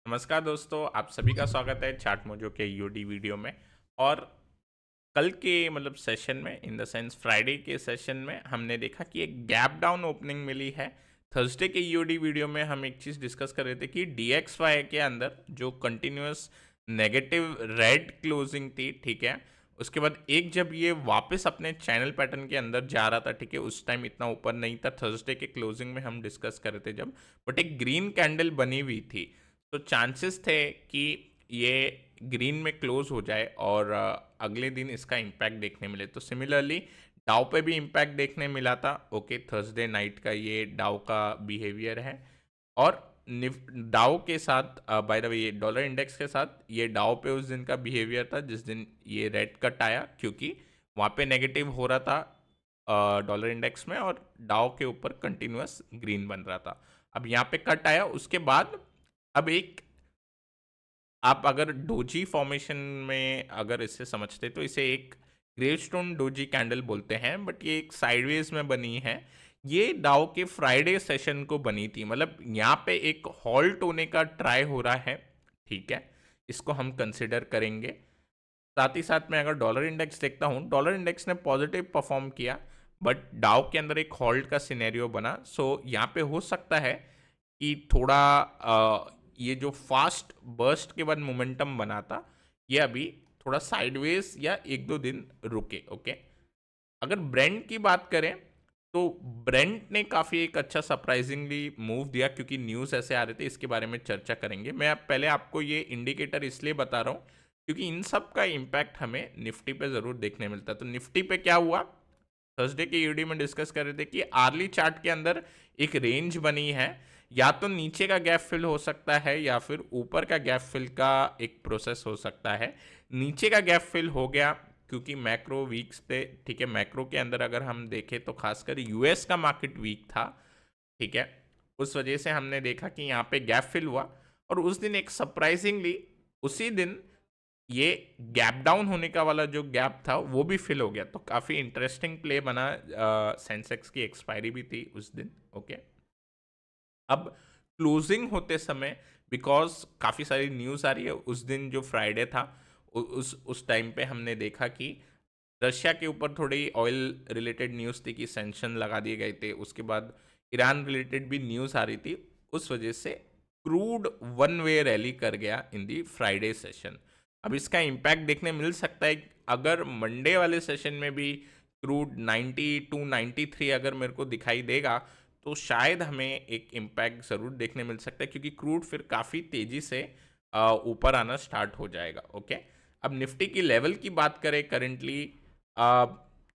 नमस्कार दोस्तों, आप सभी का स्वागत है चार्ट मोजो के यूडी वीडियो में। और कल के सेशन में, इन द सेंस फ्राइडे के सेशन में, हमने देखा कि एक गैप डाउन ओपनिंग मिली है। थर्सडे के यूडी वीडियो में हम एक चीज़ डिस्कस कर रहे थे कि डीएक्सवाई के अंदर जो कंटिन्यूस नेगेटिव रेड क्लोजिंग थी, ठीक है, उसके बाद एक जब ये वापस अपने चैनल पैटर्न के अंदर जा रहा था, ठीक है, उस टाइम इतना ऊपर नहीं था। थर्सडे के क्लोजिंग में हम डिस्कस कर रहे थे जब, बट एक ग्रीन कैंडल बनी हुई थी, तो चांसेस थे कि ये ग्रीन में क्लोज हो जाए और अगले दिन इसका इम्पैक्ट देखने मिले। तो सिमिलरली डाउ पे भी इम्पैक्ट देखने मिला था। ओके, थर्सडे नाइट का ये डाउ का बिहेवियर है। और डाउ के साथ, बाय द वे, ये डॉलर इंडेक्स के साथ ये डाउ पे उस दिन का बिहेवियर था जिस दिन ये रेड कट आया, क्योंकि वहाँ पे नेगेटिव हो रहा था डॉलर इंडेक्स में, और डाउ के ऊपर कंटिन्यूस ग्रीन बन रहा था। अब यहाँ पे कट आया, उसके बाद अब एक, आप अगर डोजी फॉर्मेशन में अगर इसे समझते तो इसे एक ग्रेवस्टोन डोजी कैंडल बोलते हैं, बट ये एक साइडवेज में बनी है। ये डाउ के फ्राइडे सेशन को बनी थी, मतलब यहाँ पे एक हॉल्ट होने का ट्राई हो रहा है, ठीक है, इसको हम कंसिडर करेंगे। साथ ही साथ मैं अगर डॉलर इंडेक्स देखता हूँ, डॉलर इंडेक्स ने पॉजिटिव परफॉर्म किया, बट डाउ के अंदर एक हॉल्ट का सिनेरियो बना। सो यहाँ पे हो सकता है कि थोड़ा ये जो फास्ट बर्स्ट के बाद मोमेंटम बना था, ये अभी थोड़ा साइडवेज या एक दो दिन रुके। ओके, अगर ब्रेंट की बात करें तो ब्रेंट ने काफ़ी एक अच्छा सरप्राइजिंगली मूव दिया, क्योंकि न्यूज़ ऐसे आ रहे थे, इसके बारे में चर्चा करेंगे। मैं अब पहले आपको ये इंडिकेटर इसलिए बता रहा हूँ क्योंकि इन सब का इम्पैक्ट हमें निफ्टी पे ज़रूर देखने मिलता है। तो निफ्टी पे क्या हुआ, थर्सडे के यूडी में डिस्कस कर रहे थे कि आर्ली चार्ट के अंदर एक रेंज बनी है, या तो नीचे का गैप फिल हो सकता है या फिर ऊपर का गैप फिल का एक प्रोसेस हो सकता है। नीचे का गैप फिल हो गया क्योंकि मैक्रो वीक्स थे, ठीक है। मैक्रो के अंदर अगर हम देखें तो खासकर यूएस का मार्केट वीक था, ठीक है, उस वजह से हमने देखा कि यहाँ पे गैप फिल हुआ। और उस दिन एक सरप्राइजिंगली उसी दिन ये गैप डाउन होने का वाला जो गैप था वो भी फिल हो गया। तो काफ़ी इंटरेस्टिंग प्ले बना। सेंसेक्स की एक्सपायरी भी थी उस दिन। ओके, अब क्लोजिंग होते समय, बिकॉज काफ़ी सारी न्यूज़ आ रही है, उस दिन जो फ्राइडे था उस टाइम पे हमने देखा कि रशिया के ऊपर थोड़ी ऑयल रिलेटेड न्यूज़ थी कि सेंक्शन लगा दिए गए थे। उसके बाद ईरान रिलेटेड भी न्यूज़ आ रही थी, उस वजह से क्रूड वन वे रैली कर गया इन दी फ्राइडे सेशन। अब इसका इम्पैक्ट देखने मिल सकता है अगर मंडे वाले सेशन में भी क्रूड 92 93 अगर मेरे को दिखाई देगा, तो शायद हमें एक इम्पैक्ट ज़रूर देखने मिल सकता है, क्योंकि क्रूड फिर काफ़ी तेज़ी से ऊपर आना स्टार्ट हो जाएगा। ओके, अब निफ्टी की लेवल की बात करें, करेंटली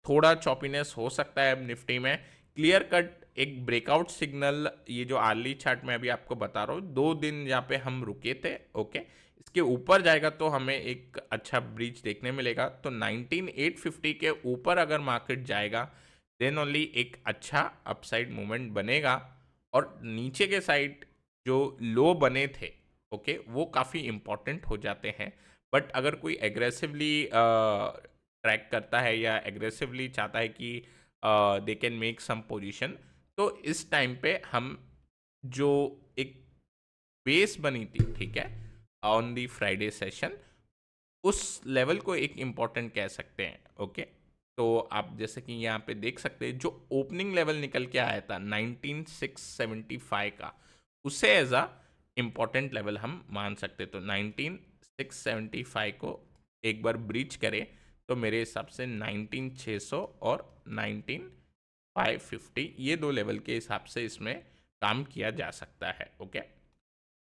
थोड़ा चॉपीनेस हो सकता है अब निफ्टी में। क्लियर कट एक ब्रेकआउट सिग्नल, ये जो आर्ली चार्ट में अभी आपको बता रहा हूँ, 2 दिन यहाँ पे हम रुके थे। ओके, इसके ऊपर जाएगा तो हमें एक अच्छा ब्रीच देखने मिलेगा। तो 19850 के ऊपर अगर मार्केट जाएगा, देन ओनली एक अच्छा अपसाइड मूवमेंट बनेगा। और नीचे के साइड जो लो बने थे, ओके, वो काफ़ी इंपॉर्टेंट हो जाते हैं। बट अगर कोई एग्रेसिवली ट्रैक करता है या एग्रेसिवली चाहता है कि they can make some position, तो इस टाइम पे हम जो एक बेस बनी थी, ठीक है, ऑन दी फ्राइडे सेशन, उस लेवल को एक इम्पॉर्टेंट कह सकते हैं। ओके, तो आप जैसे कि यहाँ पे देख सकते हैं जो ओपनिंग लेवल निकल के आया था 19675 का, उसे एज अ इम्पॉर्टेंट लेवल हम मान सकते। तो 19675 को एक बार ब्रीच करे तो मेरे हिसाब से 19600 और 19550, ये दो लेवल के हिसाब से इसमें काम किया जा सकता है। ओके,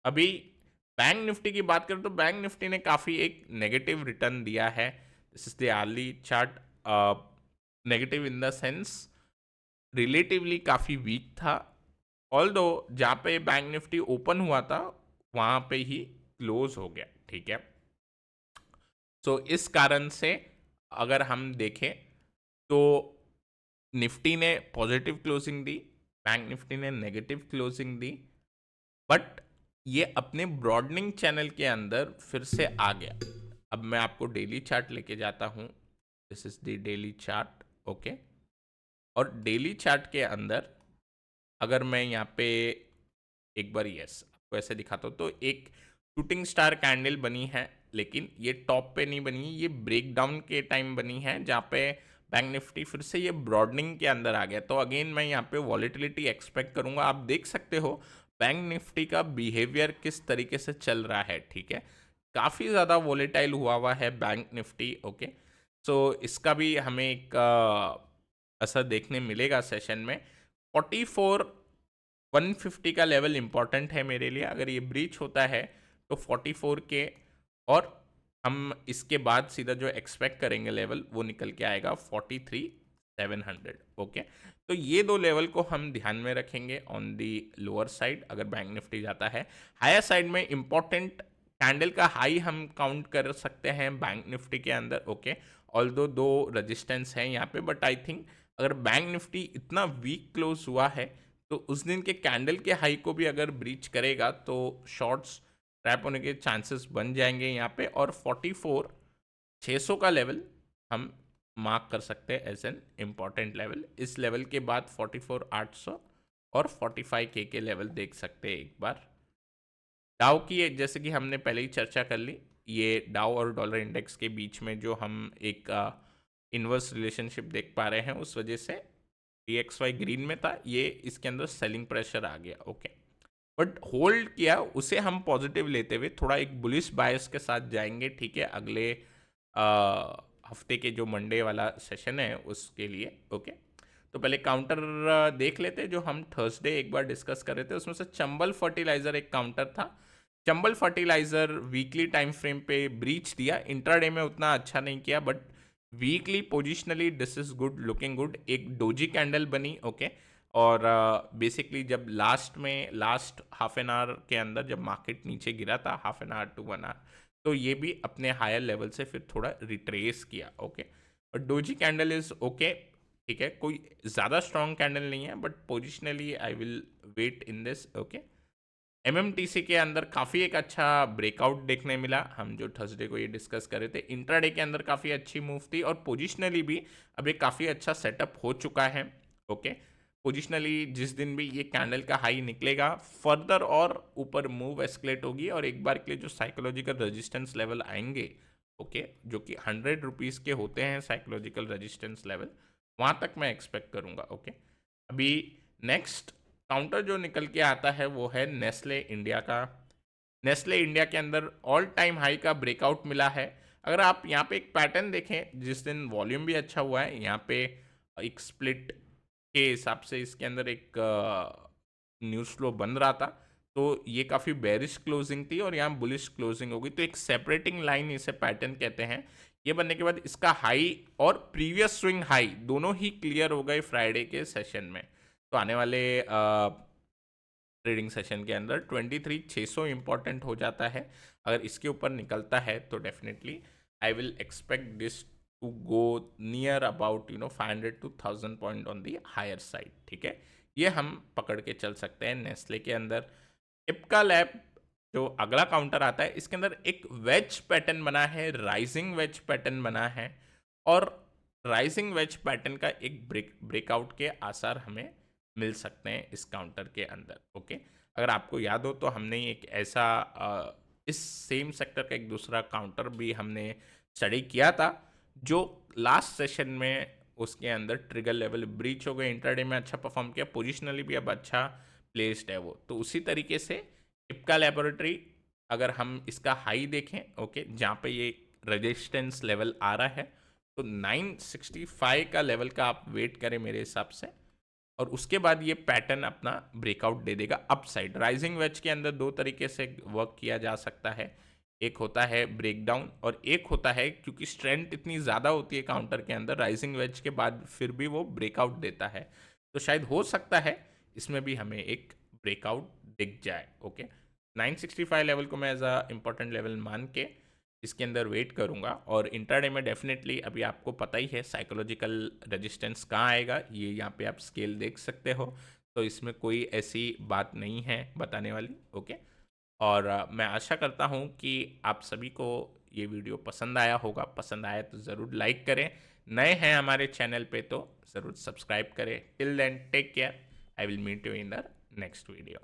अभी बैंक निफ्टी की बात करें तो बैंक निफ्टी ने काफ़ी एक नेगेटिव रिटर्न दिया है। This is the early chart. Negative in the sense relatively काफ़ी वीक था, ऑल्दो जहाँ पे बैंक निफ्टी ओपन हुआ था वहाँ पे ही क्लोज हो गया, ठीक है। सो इस कारण से अगर हम देखें तो निफ्टी ने पॉजिटिव क्लोजिंग दी, बैंक निफ्टी ने नेगेटिव क्लोजिंग दी, बट ये अपने ब्रॉडनिंग चैनल के अंदर फिर से आ गया। अब मैं आपको डेली चार्ट लेके जाता हूँ। This is the daily chart. Okay, और डेली चार्ट के अंदर अगर मैं यहाँ पे एक बार यस आपको ऐसे दिखाता हूँ, तो एक शूटिंग स्टार कैंडल बनी है, लेकिन ये टॉप पे नहीं बनी, ये ब्रेक डाउन के टाइम बनी है जहाँ पे बैंक निफ्टी फिर से ये ब्रॉडनिंग के अंदर आ गया। तो अगेन मैं यहाँ पे वॉलेटिलिटी एक्सपेक्ट करूँगा। आप देख सकते हो बैंक निफ्टी का बिहेवियर किस तरीके से चल रहा है, ठीक है। काफ़ी ज़्यादा वॉलेटाइल हुआ है बैंक निफ्टी, ओके। सो इसका भी हमें एक असर देखने मिलेगा सेशन में। 150 का लेवल इंपॉर्टेंट है मेरे लिए। अगर ये ब्रीच होता है तो 44 के, और हम इसके बाद सीधा जो एक्सपेक्ट करेंगे लेवल वो निकल के आएगा 43,700, ओके। तो ये दो लेवल को हम ध्यान में रखेंगे ऑन दी लोअर साइड अगर बैंक निफ्टी जाता है। हायर साइड में इंपॉर्टेंट कैंडल का हाई हम काउंट कर सकते हैं बैंक निफ्टी के अंदर, ओके। ऑल्दो दो रेजिस्टेंस हैं यहाँ पे, बट आई थिंक अगर बैंक निफ्टी इतना वीक क्लोज हुआ है तो उस दिन के कैंडल के हाई को भी अगर ब्रीच करेगा तो शॉर्ट्स ट्रैप होने के चांसेस बन जाएंगे यहाँ पे। और 44,600 का लेवल हम मार्क कर सकते हैं एज एन इम्पॉर्टेंट लेवल। इस लेवल के बाद 44,800 और 45K के लेवल देख सकते हैं एक बार। डाउ की जैसे कि हमने पहले ही चर्चा कर ली, ये डाउ और डॉलर इंडेक्स के बीच में जो हम एक इन्वर्स रिलेशनशिप देख पा रहे हैं, उस वजह से DXY ग्रीन में था, ये इसके अंदर सेलिंग प्रेशर आ गया, ओके। बट होल्ड किया, उसे हम पॉजिटिव लेते हुए थोड़ा एक बुलिश बायस के साथ जाएंगे, ठीक है, अगले हफ्ते के जो मंडे वाला सेशन है उसके लिए, ओके। तो पहले काउंटर देख लेते हैं जो हम थर्सडे एक बार डिस्कस कर रहे थे। उसमें से चंबल फर्टिलाइजर एक काउंटर था। Chambal fertiliser weekly time frame पे ब्रीच दिया, इंट्राडे में उतना अच्छा नहीं किया, but weekly positionally this is good, looking good. एक डोजी कैंडल बनी, ओके। और बेसिकली जब लास्ट हाफ एन आवर के अंदर जब मार्केट नीचे गिरा था, half an hour to 1 hour, तो ये भी अपने हायर लेवल से फिर थोड़ा रिट्रेस किया, ओके। और डोजी कैंडल इज ओके, ठीक है, कोई ज़्यादा स्ट्रॉन्ग कैंडल नहीं है, but positionally I will wait in this, okay. MMTC के अंदर काफ़ी एक अच्छा ब्रेकआउट देखने मिला, हम जो थर्सडे को ये डिस्कस कर रहे थे। इंट्राडे के अंदर काफ़ी अच्छी मूव थी, और पोजिशनली भी अब एक काफ़ी अच्छा सेटअप हो चुका है, ओके। पोजिशनली जिस दिन भी ये कैंडल का हाई निकलेगा, फर्दर और ऊपर मूव एस्केलेट होगी, और एक बार के लिए जो साइकोलॉजिकल रेजिस्टेंस लेवल आएंगे, ओके, जो कि 100 रुपीज़ के होते हैं साइकोलॉजिकल रेजिस्टेंस लेवल, वहाँ तक मैं एक्सपेक्ट करूँगा, ओके। अभी नेक्स्ट काउंटर जो निकल के आता है वो है नेस्ले इंडिया का। नेस्ले इंडिया के अंदर ऑल टाइम हाई का ब्रेकआउट मिला है। अगर आप यहाँ पे एक पैटर्न देखें, जिस दिन वॉल्यूम भी अच्छा हुआ है, यहाँ पे एक स्प्लिट के हिसाब से इसके अंदर एक न्यूज़ फ्लो बन रहा था, तो ये काफ़ी बेरिश क्लोजिंग थी और यहाँ बुलिश क्लोजिंग होगी, तो एक सेपरेटिंग लाइन इसे पैटर्न कहते हैं। ये बनने के बाद इसका हाई और प्रीवियस स्विंग हाई दोनों ही क्लियर हो गए फ्राइडे के सेशन में। तो आने वाले ट्रेडिंग सेशन के अंदर 23,600 इंपॉर्टेंट हो जाता है। अगर इसके ऊपर निकलता है तो definitely I will expect this to go near about 500 to 1000 point on the higher side, ठीक है। ये हम पकड़ के चल सकते हैं नेस्ले के अंदर। इप्का लैब जो अगला काउंटर आता है, इसके अंदर एक वेज पैटर्न बना है, राइजिंग वेज पैटर्न बना है, और राइजिंग वेज पैटर्न का एक ब्रेकआउट के आसार हमें मिल सकते हैं इस काउंटर के अंदर, ओके। अगर आपको याद हो तो हमने एक ऐसा इस सेम सेक्टर का एक दूसरा काउंटर भी हमने स्टडी किया था, जो लास्ट सेशन में उसके अंदर ट्रिगर लेवल ब्रीच हो गए, इंट्राडे में अच्छा परफॉर्म किया, पोजिशनली भी अब अच्छा प्लेस्ड है वो। तो उसी तरीके से इप्का लैबोरेटरी, अगर हम इसका हाई देखें, ओके, जहाँ पे ये रेजिस्टेंस लेवल आ रहा है, तो 965 का लेवल का आप वेट करें मेरे हिसाब से, और उसके बाद ये पैटर्न अपना ब्रेकआउट दे देगा अपसाइड। राइजिंग वेज के अंदर दो तरीके से वर्क किया जा सकता है, एक होता है ब्रेकडाउन, और एक होता है क्योंकि स्ट्रेंथ इतनी ज़्यादा होती है काउंटर के अंदर, राइजिंग वेज के बाद फिर भी वो ब्रेकआउट देता है, तो शायद हो सकता है इसमें भी हमें एक ब्रेकआउट दिख जाए, ओके। 965 लेवल को मैं एज अ इम्पॉर्टेंट लेवल मान के इसके अंदर वेट करूंगा। और इंट्राडे में डेफिनेटली अभी आपको पता ही है साइकोलॉजिकल रेजिस्टेंस कहाँ आएगा, ये यहाँ पे आप स्केल देख सकते हो, तो इसमें कोई ऐसी बात नहीं है बताने वाली, ओके। और मैं आशा करता हूँ कि आप सभी को ये वीडियो पसंद आया होगा। पसंद आया तो ज़रूर लाइक करें, नए हैं हमारे चैनल पे तो ज़रूर सब्सक्राइब करें। Till then take care, I will meet you in the next video.